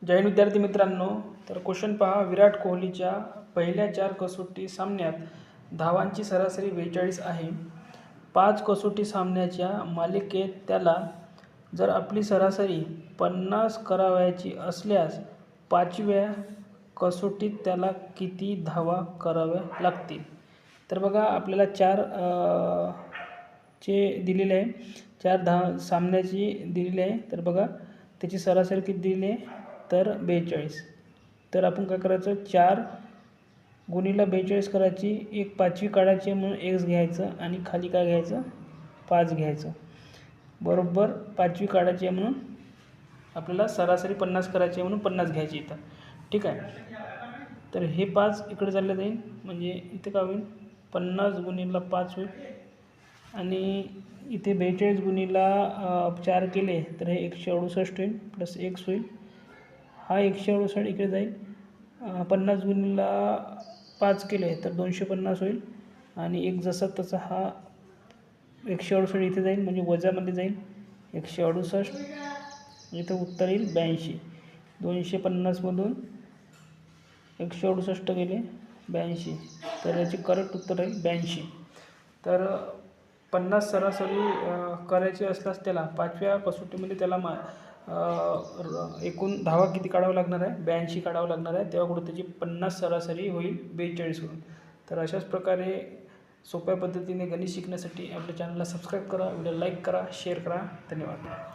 जय हिंद विद्यार्थी मित्रांनो, तर क्वेश्चन पहा. विराट कोहलीच्या पहिल्या 4 कसोटी सामन्यात धावांची सरासरी 42 आहे. 5 कसोटी सामन्याच्या मालिकेत त्याला जर आपली सरासरी 50 करावयाची असल्यास 5व्या कसोटीत त्याला किती धावा कराव्या लागतील? तर बघा, आपल्याला 4 चे दिलेले आहे, 4 सामन्याची दिलेली आहे. तर बघा, त्याची सरासरी किती दिली आहे? तर 42. तर आपण काय करायचं, 4 गुणिले 42 करायची, एक 5वी काढायची म्हणून x घ्यायचं आणि खाली काय घ्यायचं, 5 घ्यायचं. बरोबर 5वी काढायची म्हणून आपल्याला सरासरी 50 करायची म्हणून 50 घ्यायची इथं. ठीक आहे. तर हे 5 इकडे चालले जाईल, म्हणजे इथे काय होईल, 50 गुणिले 5 होईल आणि इथे 42 गुणिले 4 केले तर हे 168 होईल, प्लस x होईल. हा 168 इकडे जाईल. 50 गुणिले 5 केले तर 250 होईल आणि एक जसा तसा हा 168 इथे जाईल, म्हणजे वजामध्ये जाईल. 168 इथं उत्तर येईल 82. 250मधून 168 गेले 82, तर याचे करेक्ट उत्तर आहे 82. तर 50 सरासरी करायची असल्यास त्याला 5व्या कसोटीमध्ये त्याला एकूण धावा किती काढावं लागणार आहे? 82 काढावं लागणार आहे. तेव्हा कुठं त्याची 50 सरासरी होईल 42 होईल. तर अशाच प्रकारे सोप्या पद्धतीने गणित शिकण्यासाठी आपल्या चॅनलला सबस्क्राईब करा, व्हिडिओ लाईक करा, शेअर करा. धन्यवाद.